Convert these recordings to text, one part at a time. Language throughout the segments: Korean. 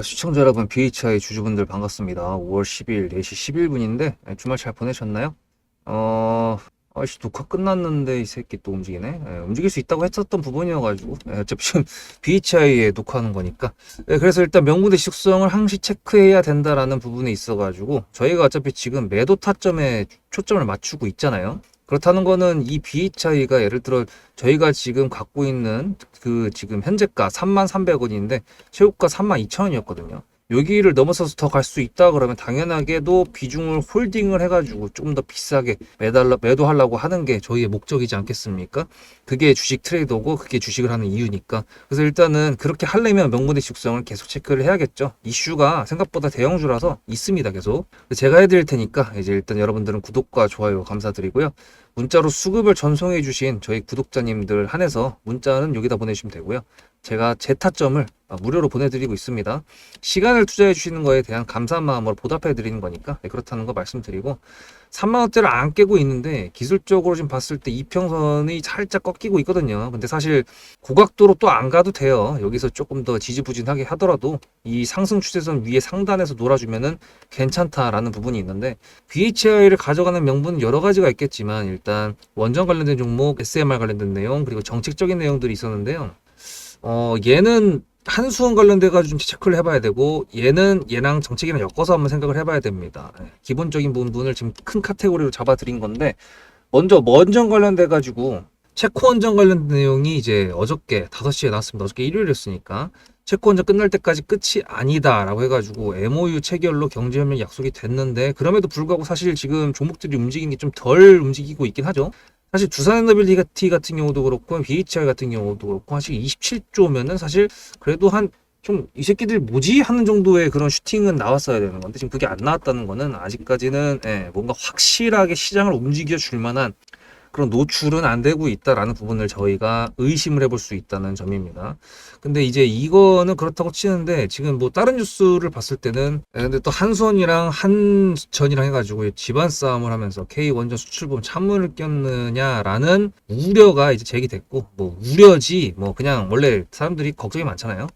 시청자 여러분, BHI 주주분들 반갑습니다. 5월 10일 4시 11분인데 주말 잘 보내셨나요? 아이씨, 녹화 끝났는데 이 새끼 또 움직이네. 움직일 수 있다고 했었던 부분이어가지고 어차피 지금 BHI에 녹화하는 거니까. 그래서 일단 명분의 식성을 항시 체크해야 된다라는 부분에 있어가지고 저희가 어차피 지금 매도 타점에 초점을 맞추고 있잖아요. 그렇다는 거는 이 BHI가 예를 들어 저희가 지금 갖고 있는 그 지금 현재가 33,300원인데 최고가 32,000원이었거든요. 여기를 넘어서서 더 갈 수 있다 그러면 당연하게도 비중을 홀딩을 해가지고 조금 더 비싸게 매도하려고 하는 게 저희의 목적이지 않겠습니까? 그게 주식 트레이더고 그게 주식을 하는 이유니까. 그래서 일단은 그렇게 하려면 명분의 식성을 계속 체크를 해야겠죠. 이슈가 생각보다 대형주라서 있습니다, 계속. 제가 해드릴 테니까 이제 일단 여러분들은 구독과 좋아요 감사드리고요. 문자로 수급을 전송해 주신 저희 구독자님들 한해서 문자는 여기다 보내주시면 되고요. 제가 제 타점을 무료로 보내드리고 있습니다. 시간을 투자해 주시는 거에 대한 감사한 마음으로 보답해 드리는 거니까 그렇다는 거 말씀드리고, 3만원대를 안 깨고 있는데 기술적으로 지금 봤을 때 이평선이 살짝 꺾이고 있거든요. 근데 사실 고각도로 또 안 가도 돼요. 여기서 조금 더 지지부진하게 하더라도 이 상승 추세선 위에 상단에서 놀아주면은 괜찮다라는 부분이 있는데, BHI를 가져가는 명분은 여러 가지가 있겠지만 일단 원전 관련된 종목, SMR 관련된 내용, 그리고 정책적인 내용들이 있었는데요. 얘는 한수원 관련돼가지고 좀 체크를 해봐야 되고, 얘랑 정책이랑 엮어서 한번 생각을 해봐야 됩니다. 기본적인 부분을 지금 큰 카테고리로 잡아드린 건데, 먼저 원전 관련돼가지고 체코원전 관련 내용이 이제 어저께 5시에 나왔습니다. 어저께 일요일이었으니까 체코원전 끝날 때까지 끝이 아니다라고 해가지고 MOU 체결로 경제협력 약속이 됐는데, 그럼에도 불구하고 사실 지금 종목들이 움직이는 게 좀 덜 움직이고 있긴 하죠. 사실 두산에너빌리티 같은 경우도 그렇고 BHI 같은 경우도 그렇고 사실 27조면은 사실 그래도 한 좀 이 새끼들 뭐지 하는 정도의 그런 슈팅은 나왔어야 되는 건데, 지금 그게 안 나왔다는 거는 아직까지는 뭔가 확실하게 시장을 움직여 줄 만한 그런 노출은 안 되고 있다라는 부분을 저희가 의심을 해볼 수 있다는 점입니다. 근데 이제 이거는 그렇다고 치는데, 지금 뭐 다른 뉴스를 봤을 때는 근데 또 한수원이랑 한전이랑 해가지고 집안 싸움을 하면서 K원전 수출보험 찬물을 꼈느냐라는 우려가 이제 제기됐고, 뭐 우려지 뭐 그냥 원래 사람들이 걱정이 많잖아요.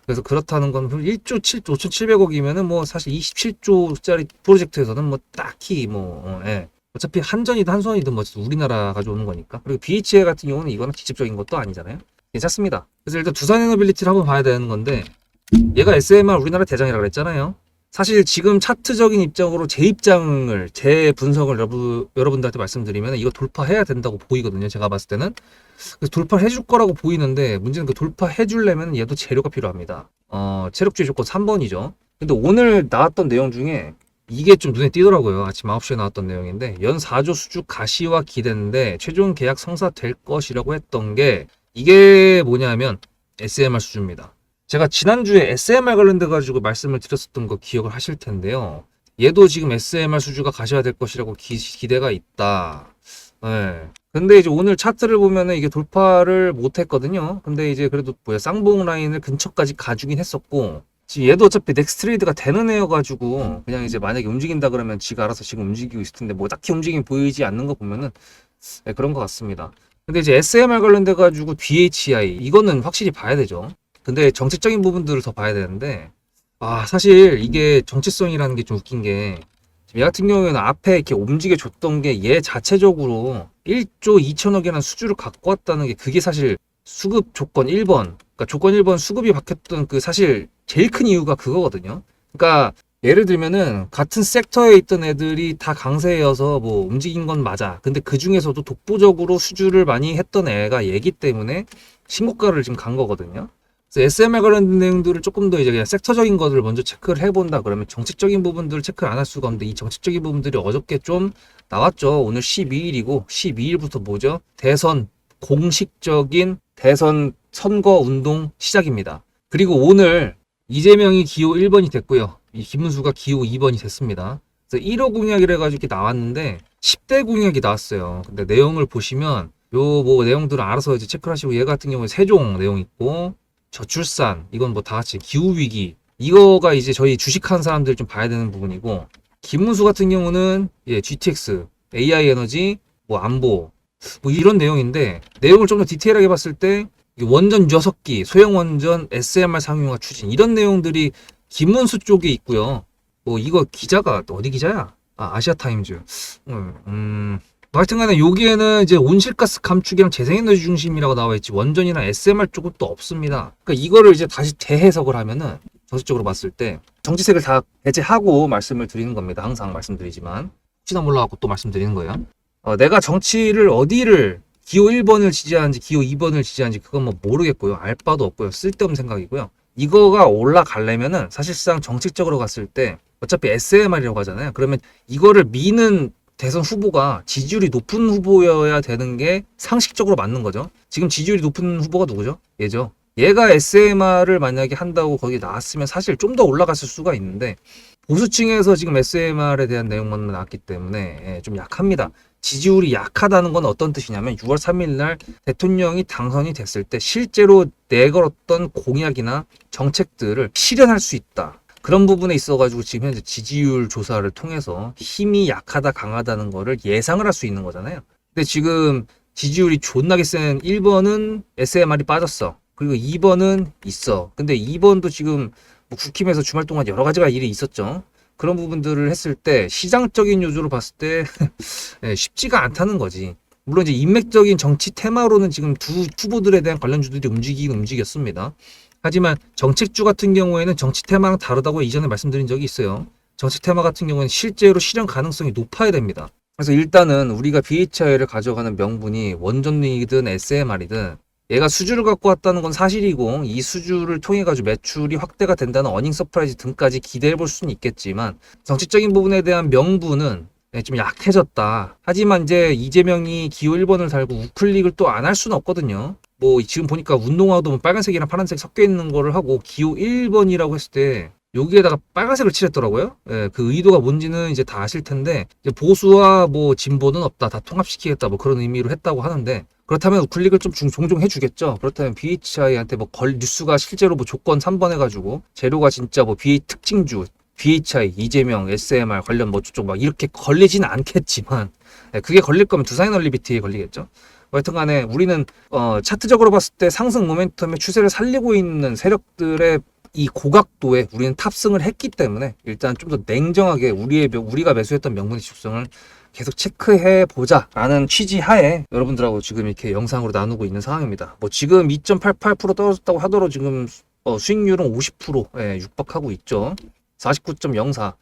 그래서 그렇다는 건 1조 5,700억이면은 뭐 사실 27조짜리 프로젝트에서는 뭐 딱히 어차피 한전이든 한수원이든 뭐 우리나라 가져오는 거니까. 그리고 BHA 같은 경우는 이거는 직접적인 것도 아니잖아요. 괜찮습니다. 그래서 일단 두산에너빌리티를 한번 봐야 되는 건데, 얘가 SMR 우리나라 대장이라고 그랬잖아요. 사실 지금 차트적인 입장으로 제 분석을 여러분들한테 말씀드리면 이거 돌파해야 된다고 보이거든요. 제가 봤을 때는. 그래서 돌파를 해줄 거라고 보이는데, 문제는 그 돌파해 주려면 얘도 재료가 필요합니다. 체력주의 조건 3번이죠. 근데 오늘 나왔던 내용 중에 이게 좀 눈에 띄더라고요. 아침 9시에 나왔던 내용인데, 연 4조 수주 가시화 기대인데 최종 계약 성사될 것이라고 했던 게, 이게 뭐냐면 SMR 수주입니다. 제가 지난주에 SMR 관련돼 가지고 말씀을 드렸었던 거 기억을 하실 텐데요. 얘도 지금 SMR 수주가 가시화될 것이라고 기대가 있다. 네. 근데 이제 오늘 차트를 보면은 이게 돌파를 못 했거든요. 근데 이제 그래도 쌍봉 라인을 근처까지 가주긴 했었고, 지금 얘도 어차피 넥스트 트레이드가 되는 애여가지고 그냥 이제 만약에 움직인다 그러면 지가 알아서 지금 움직이고 있을 텐데, 뭐 딱히 움직임 보이지 않는 거 보면은 그런 것 같습니다. 근데 이제 SMR 관련돼 가지고 BHI 이거는 확실히 봐야 되죠. 근데 정책적인 부분들을 더 봐야 되는데, 사실 이게 정체성이라는 게 좀 웃긴 게, 얘 같은 경우에는 앞에 이렇게 움직여 줬던 게 얘 자체적으로 1조 2천억이라는 수주를 갖고 왔다는 게, 그게 사실 수급 조건 1번, 그러니까 조건 1번 수급이 박혔던 그 사실 제일 큰 이유가 그거거든요. 그러니까 예를 들면은 같은 섹터에 있던 애들이 다 강세여서 뭐 움직인 건 맞아. 근데 그 중에서도 독보적으로 수주를 많이 했던 애가 얘기 때문에 신고가를 지금 간 거거든요. 그래서 SMR 관련된 내용들을 조금 더 이제 그냥 섹터적인 것들을 먼저 체크를 해본다 그러면 정책적인 부분들을 체크를 안 할 수가 없는데, 이 정책적인 부분들이 어저께 좀 나왔죠. 오늘 12일이고 12일부터 뭐죠? 공식적인 대선 선거 운동 시작입니다. 그리고 오늘 이재명이 기호 1번이 됐고요. 이 김문수가 기호 2번이 됐습니다. 그래서 1호 공약이라 해가지고 이렇게 나왔는데 10대 공약이 나왔어요. 근데 내용을 보시면 요 뭐 내용들은 알아서 이제 체크를 하시고, 얘 같은 경우에 세종 내용 있고, 저출산, 이건 뭐 다 같이 기후위기, 이거가 이제 저희 주식하는 사람들 좀 봐야 되는 부분이고, 김문수 같은 경우는 GTX, AI 에너지, 뭐 안보, 뭐 이런 내용인데, 내용을 좀 더 디테일하게 봤을 때 원전 6기, 소형 원전 SMR 상용화 추진 이런 내용들이 김문수 쪽에 있고요. 뭐 이거 기자가 어디 기자야? 아시아타임즈. 하여튼간에 여기에는 이제 온실가스 감축이랑 재생에너지 중심이라고 나와 있지 원전이나 SMR 쪽은 또 없습니다. 그러니까 이거를 이제 다시 재해석을 하면은 정책적으로 봤을 때 정치색을 다 배제하고 말씀을 드리는 겁니다. 항상 말씀드리지만 혹시나 몰라갖고 또 말씀드리는 거예요. 내가 정치를 어디를 기호 1번을 지지하는지 기호 2번을 지지하는지 그건 뭐 모르겠고요. 알 바도 없고요. 쓸데없는 생각이고요. 이거가 올라가려면은 사실상 정책적으로 갔을 때 어차피 SMR이라고 하잖아요. 그러면 이거를 미는 대선 후보가 지지율이 높은 후보여야 되는 게 상식적으로 맞는 거죠. 지금 지지율이 높은 후보가 누구죠? 얘죠. 얘가 SMR을 만약에 한다고 거기 나왔으면 사실 좀 더 올라갔을 수가 있는데 보수층에서 지금 SMR에 대한 내용만 나왔기 때문에 좀 약합니다. 지지율이 약하다는 건 어떤 뜻이냐면 6월 3일 날 대통령이 당선이 됐을 때 실제로 내걸었던 공약이나 정책들을 실현할 수 있다. 그런 부분에 있어가지고 지금 현재 지지율 조사를 통해서 힘이 약하다 강하다는 거를 예상을 할 수 있는 거잖아요. 근데 지금 지지율이 존나게 센 1번은 SMR이 빠졌어. 그리고 2번은 있어. 근데 2번도 지금 뭐 국힘에서 주말 동안 여러 가지가 일이 있었죠. 그런 부분들을 했을 때 시장적인 요소로 봤을 때 쉽지가 않다는 거지. 물론 이제 인맥적인 정치 테마로는 지금 두 후보들에 대한 관련주들이 움직였습니다. 하지만 정책주 같은 경우에는 정치 테마랑 다르다고 이전에 말씀드린 적이 있어요. 정치 테마 같은 경우는 실제로 실현 가능성이 높아야 됩니다. 그래서 일단은 우리가 BHI를 가져가는 명분이 원전이든 SMR이든 얘가 수주를 갖고 왔다는 건 사실이고 이 수주를 통해 가지고 매출이 확대가 된다는 어닝 서프라이즈 등까지 기대해 볼 수는 있겠지만 정치적인 부분에 대한 명분은 좀 약해졌다. 하지만 이제 이재명이 기호 1번을 달고 우클릭을 또 안 할 수는 없거든요. 뭐 지금 보니까 운동화도 뭐 빨간색이랑 파란색 섞여 있는 거를 하고 기호 1번이라고 했을 때 여기에다가 빨간색을 칠했더라고요. 그 의도가 뭔지는 이제 다 아실 텐데 이제 보수와 뭐 진보는 없다. 다 통합시키겠다. 뭐 그런 의미로 했다고 하는데 그렇다면 우클릭을 좀 종종 해주겠죠. 그렇다면 BHI한테 뭐 뉴스가 실제로 뭐 조건 3번 해가지고 재료가 진짜 뭐 특징주 BHI, 이재명, SMR 관련 뭐 저쪽 막 이렇게 걸리진 않겠지만 그게 걸릴 거면 두산에너리비티에 걸리겠죠. 하여튼 간에 우리는 차트적으로 봤을 때 상승 모멘텀의 추세를 살리고 있는 세력들의 이 고각도에 우리는 탑승을 했기 때문에 일단 좀 더 냉정하게 우리가 매수했던 명분의 지속성을 계속 체크해 보자 라는 취지 하에 여러분들하고 지금 이렇게 영상으로 나누고 있는 상황입니다. 뭐 지금 2.88% 떨어졌다고 하더라도 지금 수익률은 50%에 육박하고 있죠. 49.04.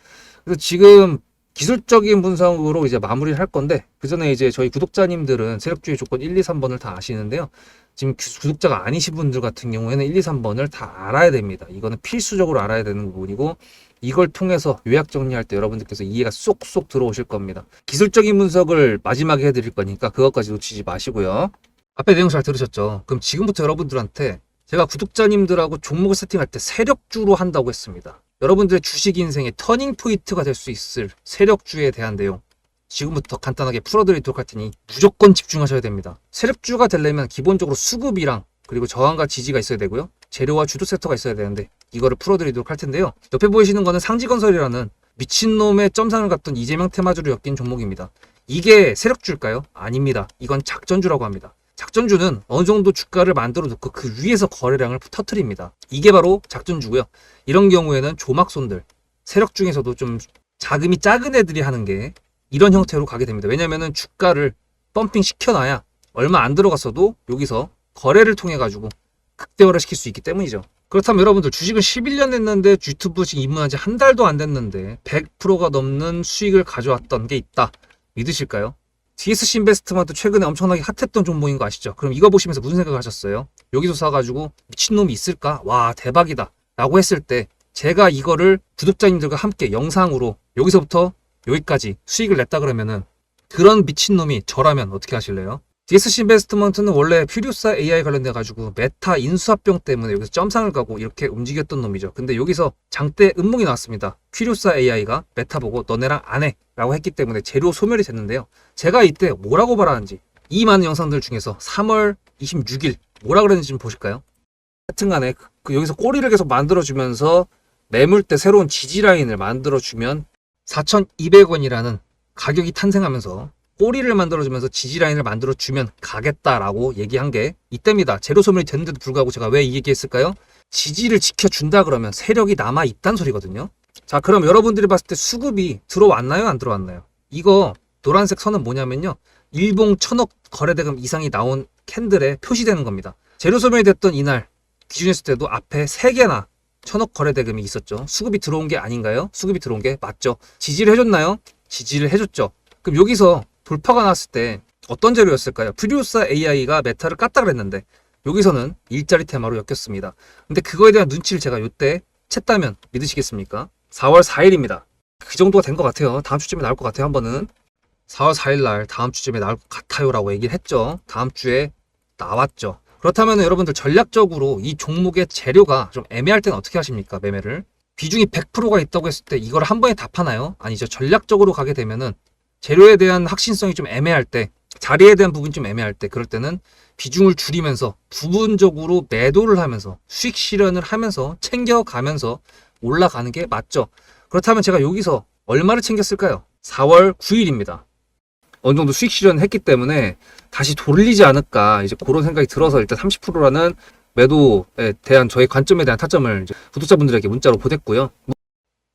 그래서 지금 기술적인 분석으로 이제 마무리를 할 건데 그 전에 이제 저희 구독자님들은 세력주의 조건 1, 2, 3번을 다 아시는데요. 지금 구독자가 아니신 분들 같은 경우에는 1, 2, 3번을 다 알아야 됩니다. 이거는 필수적으로 알아야 되는 부분이고 이걸 통해서 요약 정리할 때 여러분들께서 이해가 쏙쏙 들어오실 겁니다. 기술적인 분석을 마지막에 해드릴 거니까 그것까지 놓치지 마시고요. 앞에 내용 잘 들으셨죠? 그럼 지금부터 여러분들한테 제가 구독자님들하고 종목을 세팅할 때 세력주로 한다고 했습니다. 여러분들의 주식 인생의 터닝 포인트가 될 수 있을 세력주에 대한 내용 지금부터 간단하게 풀어드리도록 할 테니 무조건 집중하셔야 됩니다. 세력주가 되려면 기본적으로 수급이랑 그리고 저항과 지지가 있어야 되고요. 재료와 주도 섹터가 있어야 되는데 이거를 풀어드리도록 할 텐데요. 옆에 보이시는 거는 상지건설이라는 미친놈의 점상을 갖던 이재명 테마주로 엮인 종목입니다. 이게 세력주일까요? 아닙니다. 이건 작전주라고 합니다. 작전주는 어느 정도 주가를 만들어 놓고 그 위에서 거래량을 터트립니다. 이게 바로 작전주고요. 이런 경우에는 조막손들, 세력 중에서도 좀 자금이 작은 애들이 하는 게 이런 형태로 가게 됩니다. 왜냐면은 주가를 펌핑 시켜놔야 얼마 안 들어갔어도 여기서 거래를 통해 가지고 극대화를 시킬 수 있기 때문이죠. 그렇다면 여러분들 주식을 11년 했는데 유튜브 지금 입문한 지 한 달도 안 됐는데 100%가 넘는 수익을 가져왔던 게 있다. 믿으실까요? DSC 인베스트먼트 최근에 엄청나게 핫했던 종목인 거 아시죠? 그럼 이거 보시면서 무슨 생각을 하셨어요? 여기서 사가지고 미친놈이 있을까? 와 대박이다 라고 했을 때 제가 이거를 구독자님들과 함께 영상으로 여기서부터 여기까지 수익을 냈다 그러면은 그런 미친놈이 저라면 어떻게 하실래요? DSC 인베스트먼트는 원래 퓨리오사 AI 관련돼 가지고 메타 인수합병 때문에 여기서 점상을 가고 이렇게 움직였던 놈이죠. 근데 여기서 장대 음몽이 나왔습니다. 퓨리오사 AI가 메타 보고 너네랑 안 해 라고 했기 때문에 재료 소멸이 됐는데요. 제가 이때 뭐라고 말하는지 이 많은 영상들 중에서 3월 26일 뭐라 그랬는지 좀 보실까요? 하여튼간에 여기서 꼬리를 계속 만들어주면서 매물대 새로운 지지라인을 만들어주면 4,200원이라는 가격이 탄생하면서 꼬리를 만들어주면서 지지 라인을 만들어주면 가겠다라고 얘기한 게 이때입니다. 재료 소멸이 됐는데도 불구하고 제가 왜 이 얘기했을까요? 지지를 지켜준다 그러면 세력이 남아있단 소리거든요. 자, 그럼 여러분들이 봤을 때 수급이 들어왔나요? 안 들어왔나요? 이거 노란색 선은 뭐냐면요. 일봉 1000억 거래대금 이상이 나온 캔들에 표시되는 겁니다. 재료 소멸이 됐던 이날 기준했을 때도 앞에 3개나 1000억 거래대금이 있었죠. 수급이 들어온 게 아닌가요? 수급이 들어온 게 맞죠. 지지를 해줬나요? 지지를 해줬죠. 그럼 여기서 돌파가 났을 때 어떤 재료였을까요? 프리우사 AI가 메타를 깠다 그랬는데 여기서는 일자리 테마로 엮였습니다. 근데 그거에 대한 눈치를 제가 요때 챘다면 믿으시겠습니까? 4월 4일입니다. 그 정도가 된 것 같아요. 다음 주쯤에 나올 것 같아요. 한 번은 4월 4일 날 다음 주쯤에 나올 것 같아요 라고 얘기를 했죠. 다음 주에 나왔죠. 그렇다면 여러분들 전략적으로 이 종목의 재료가 좀 애매할 때는 어떻게 하십니까? 매매를 비중이 100%가 있다고 했을 때 이걸 한 번에 다 파나요? 아니죠. 전략적으로 가게 되면은 재료에 대한 확신성이 좀 애매할 때, 자리에 대한 부분이 좀 애매할 때, 그럴 때는 비중을 줄이면서 부분적으로 매도를 하면서 수익 실현을 하면서 챙겨가면서 올라가는 게 맞죠. 그렇다면 제가 여기서 얼마를 챙겼을까요? 4월 9일입니다. 어느 정도 수익 실현을 했기 때문에 다시 돌리지 않을까 이제 그런 생각이 들어서 일단 30%라는 매도에 대한 저의 관점에 대한 타점을 이제 구독자분들에게 문자로 보냈고요.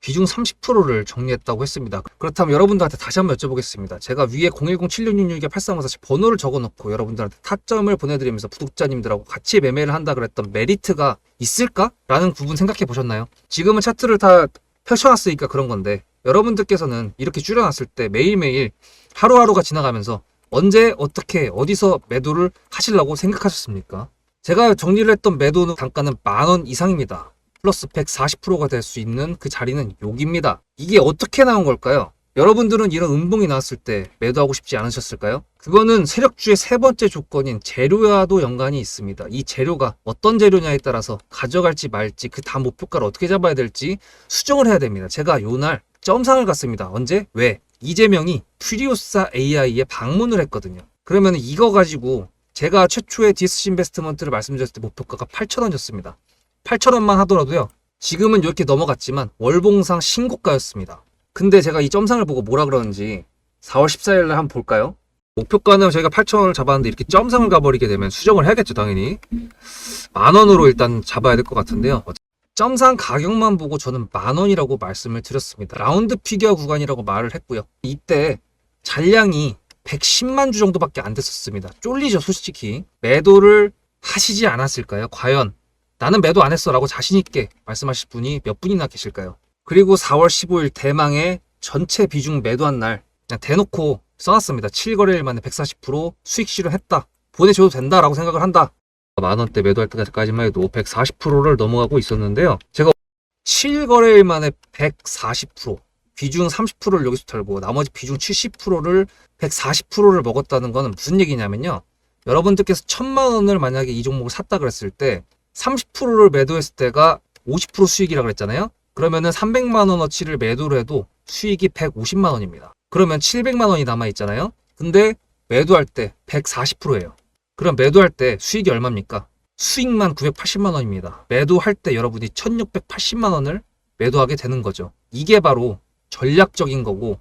비중 30%를 정리했다고 했습니다. 그렇다면 여러분들한테 다시 한번 여쭤보겠습니다. 제가 위에 010-7666-8354 번호를 적어놓고 여러분들한테 타점을 보내드리면서 구독자님들하고 같이 매매를 한다 그랬던 메리트가 있을까? 라는 부분 생각해 보셨나요? 지금은 차트를 다 펼쳐놨으니까 그런 건데 여러분들께서는 이렇게 줄여놨을 때 매일매일 하루하루가 지나가면서 언제 어떻게 어디서 매도를 하시려고 생각하셨습니까? 제가 정리를 했던 매도 단가는 10,000원 이상입니다. 플러스 140%가 될 수 있는 그 자리는 여기입니다. 이게 어떻게 나온 걸까요? 여러분들은 이런 음봉이 나왔을 때 매도하고 싶지 않으셨을까요? 그거는 세력주의 세 번째 조건인 재료와도 연관이 있습니다. 이 재료가 어떤 재료냐에 따라서 가져갈지 말지 그 다음 목표가를 어떻게 잡아야 될지 수정을 해야 됩니다. 제가 요날 점상을 갔습니다. 언제? 왜? 이재명이 프리우사 AI에 방문을 했거든요. 그러면 이거 가지고 제가 최초의 디스시 인베스트먼트를 말씀드렸을 때 목표가가 8,000원이었습니다. 8,000원만 하더라도요. 지금은 이렇게 넘어갔지만 월봉상 신고가였습니다. 근데 제가 이 점상을 보고 뭐라 그러는지 4월 14일 날 한번 볼까요? 목표가는 저희가 8,000원을 잡았는데 이렇게 점상을 가버리게 되면 수정을 해야겠죠, 당연히. 10,000원으로 일단 잡아야 될 것 같은데요. 점상 가격만 보고 저는 10,000원이라고 말씀을 드렸습니다. 라운드 피겨 구간이라고 말을 했고요. 이때 잔량이 110만 주 정도밖에 안 됐었습니다. 쫄리죠, 솔직히. 매도를 하시지 않았을까요? 과연 나는 매도 안 했어 라고 자신있게 말씀하실 분이 몇 분이나 계실까요? 그리고 4월 15일 대망의 전체 비중 매도한 날 그냥 대놓고 써놨습니다. 7거래일 만에 140% 수익 실현했다. 보내줘도 된다라고 생각을 한다. 10,000원대 매도할 때까지만 해도 140%를 넘어가고 있었는데요. 제가 7거래일 만에 140% 비중 30%를 여기서 털고 나머지 비중 70%를 140%를 먹었다는 거는 무슨 얘기냐면요. 여러분들께서 1,000만 원을 만약에 이 종목을 샀다 그랬을 때 30%를 매도했을 때가 50% 수익이라고 그랬잖아요. 그러면은 300만 원어치를 매도를 해도 수익이 150만 원입니다. 그러면 700만 원이 남아 있잖아요. 근데 매도할 때 140%예요. 그럼 매도할 때 수익이 얼마입니까? 수익만 980만 원입니다. 매도할 때 여러분이 1680만 원을 매도하게 되는 거죠. 이게 바로 전략적인 거고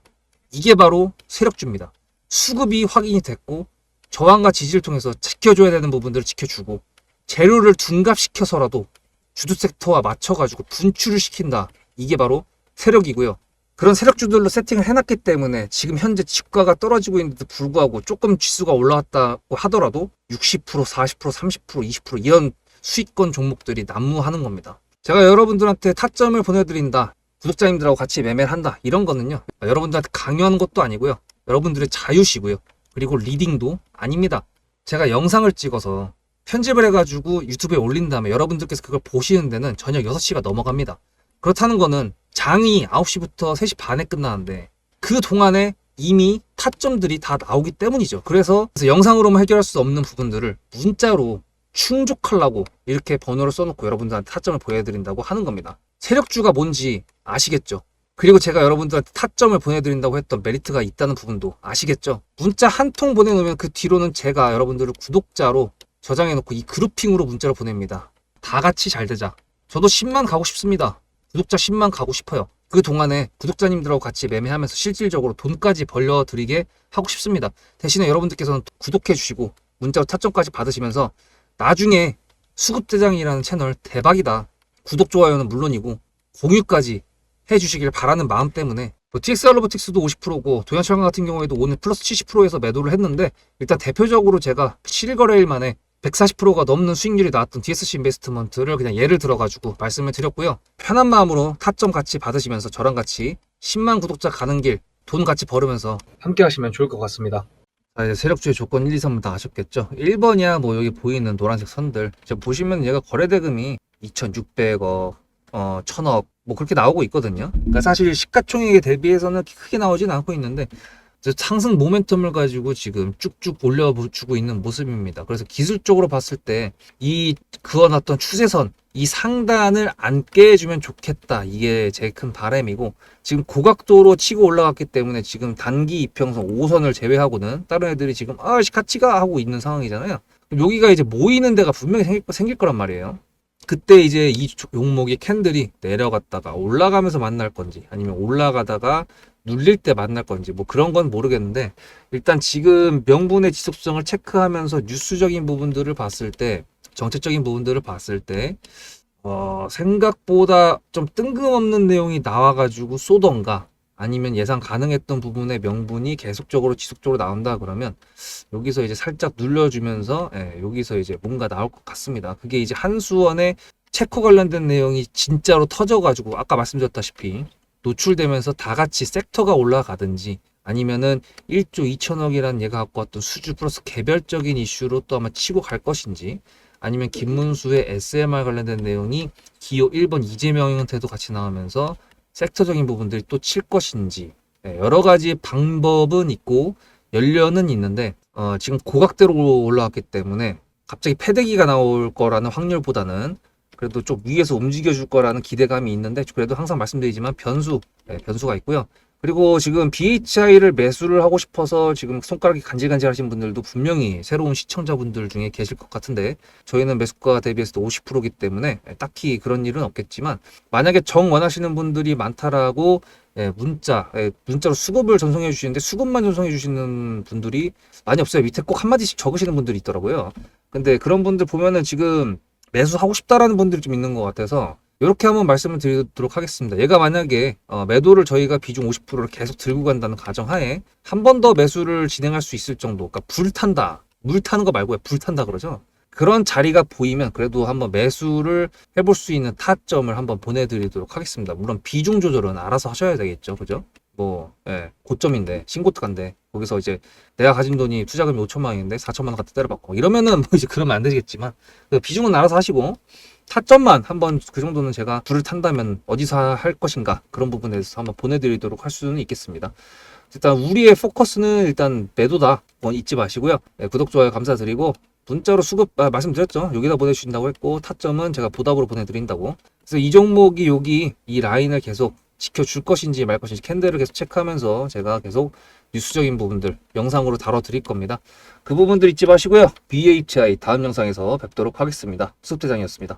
이게 바로 세력주입니다. 수급이 확인이 됐고 저항과 지지를 통해서 지켜줘야 되는 부분들을 지켜주고 재료를 둔갑시켜서라도 주도 섹터와 맞춰가지고 분출을 시킨다. 이게 바로 세력이고요. 그런 세력주들로 세팅을 해놨기 때문에 지금 현재 주가가 떨어지고 있는데도 불구하고 조금 지수가 올라왔다고 하더라도 60%, 40%, 30%, 20% 이런 수익권 종목들이 난무하는 겁니다. 제가 여러분들한테 타점을 보내드린다. 구독자님들하고 같이 매매를 한다. 이런 거는요. 여러분들한테 강요하는 것도 아니고요. 여러분들의 자유시고요. 그리고 리딩도 아닙니다. 제가 영상을 찍어서 편집을 해가지고 유튜브에 올린 다음에 여러분들께서 그걸 보시는 데는 저녁 6시가 넘어갑니다. 그렇다는 거는 장이 9시부터 3시 반에 끝나는데 그 동안에 이미 타점들이 다 나오기 때문이죠. 그래서 영상으로만 해결할 수 없는 부분들을 문자로 충족하려고 이렇게 번호를 써놓고 여러분들한테 타점을 보여드린다고 하는 겁니다. 세력주가 뭔지 아시겠죠? 그리고 제가 여러분들한테 타점을 보내드린다고 했던 메리트가 있다는 부분도 아시겠죠? 문자 한 통 보내놓으면 그 뒤로는 제가 여러분들을 구독자로 저장해놓고 이 그룹핑으로 문자를 보냅니다. 다 같이 잘 되자. 저도 10만 가고 싶습니다. 구독자 10만 가고 싶어요. 그 동안에 구독자님들하고 같이 매매하면서 실질적으로 돈까지 벌려드리게 하고 싶습니다. 대신에 여러분들께서는 구독해 주시고 문자로 타점까지 받으시면서 나중에 수급대장이라는 채널 대박이다, 구독 좋아요는 물론이고 공유까지 해주시길 바라는 마음 때문에, 뭐 TXR 로보틱스도 50%고 도연철강 같은 경우에도 오늘 플러스 70%에서 매도를 했는데, 일단 대표적으로 제가 7거래일 만에 140%가 넘는 수익률이 나왔던 DSC 인베스트먼트를 그냥 예를 들어가지고 말씀을 드렸고요. 편한 마음으로 타점 같이 받으시면서 저랑 같이 10만 구독자 가는 길 돈 같이 벌으면서 함께 하시면 좋을 것 같습니다. 자, 이제 세력주의 조건 1, 2, 3은 다 아셨겠죠? 1번이야 뭐 여기 보이는 노란색 선들, 보시면 얘가 거래대금이 2,600억, 1,000억 뭐 그렇게 나오고 있거든요. 그러니까 사실 시가총액에 대비해서는 크게 나오진 않고 있는데 상승 모멘텀을 가지고 지금 쭉쭉 올려주고 있는 모습입니다. 그래서 기술적으로 봤을 때 이 그어놨던 추세선, 이 상단을 안 깨주면 좋겠다, 이게 제일 큰 바람이고, 지금 고각도로 치고 올라갔기 때문에 지금 단기 이평선 5선을 제외하고는 다른 애들이 지금 같이 가 하고 있는 상황이잖아요. 여기가 이제 모이는 데가 분명히 생길 거란 말이에요. 그때 이제 이 종목이 캔들이 내려갔다가 올라가면서 만날 건지, 아니면 올라가다가 눌릴 때 만날 건지 뭐 그런 건 모르겠는데, 일단 지금 명분의 지속성을 체크하면서 뉴스적인 부분들을 봤을 때, 정책적인 부분들을 봤을 때 생각보다 좀 뜬금없는 내용이 나와가지고 쏘던가, 아니면 예상 가능했던 부분의 명분이 계속적으로 지속적으로 나온다 그러면 여기서 이제 살짝 눌러주면서 여기서 이제 뭔가 나올 것 같습니다. 그게 이제 한수원의 체코 관련된 내용이 진짜로 터져가지고 아까 말씀드렸다시피 노출되면서 다 같이 섹터가 올라가든지, 아니면은 1조 2천억이라는 얘가 갖고 왔던 수주 플러스 개별적인 이슈로 또 아마 치고 갈 것인지, 아니면 김문수의 SMR 관련된 내용이 기호 1번 이재명한테도 같이 나오면서 섹터적인 부분들이 또 칠 것인지, 여러 가지 방법은 있고 연료는 있는데 지금 고각대로 올라왔기 때문에 갑자기 패대기가 나올 거라는 확률보다는 그래도 좀 위에서 움직여 줄 거라는 기대감이 있는데, 그래도 항상 말씀드리지만 변수가 있고요. 그리고 지금 BHI를 매수를 하고 싶어서 지금 손가락이 간질간질 하신 분들도 분명히 새로운 시청자분들 중에 계실 것 같은데, 저희는 매수가 대비해서 50%이기 때문에 딱히 그런 일은 없겠지만, 만약에 정 원하시는 분들이 많다라고 문자로 수급을 전송해 주시는데 수급만 전송해 주시는 분들이 많이 없어요. 밑에 꼭 한마디씩 적으시는 분들이 있더라고요. 근데 그런 분들 보면은 지금 매수하고 싶다라는 분들이 좀 있는 것 같아서 이렇게 한번 말씀을 드리도록 하겠습니다. 얘가 만약에 매도를 저희가 비중 50%를 계속 들고 간다는 가정하에 한 번 더 매수를 진행할 수 있을 정도, 그러니까 불탄다, 물 타는 거 말고요, 불탄다 그러죠. 그런 자리가 보이면 그래도 한번 매수를 해볼 수 있는 타점을 한번 보내드리도록 하겠습니다. 물론 비중 조절은 알아서 하셔야 되겠죠, 그죠? 고점인데, 신고가인데, 거기서 이제 내가 가진 돈이 투자금이 5천만 원인데 4천만 원 갖다 때려받고 이러면은 뭐 이제 그러면 안 되겠지만, 비중은 알아서 하시고 타점만 한번 그 정도는 제가 불을 탄다면 어디서 할 것인가, 그런 부분에 대해서 한번 보내드리도록 할 수는 있겠습니다. 일단 우리의 포커스는 일단 매도다, 잊지 마시고요. 구독, 좋아요 감사드리고, 문자로 수급 말씀드렸죠. 여기다 보내주신다고 했고, 타점은 제가 보답으로 보내드린다고. 그래서 이 종목이 여기 이 라인을 계속 지켜줄 것인지 말 것인지 캔들을 계속 체크하면서 제가 계속 뉴스적인 부분들 영상으로 다뤄드릴 겁니다. 그 부분들 잊지 마시고요. BHI 다음 영상에서 뵙도록 하겠습니다. 수업대장이었습니다.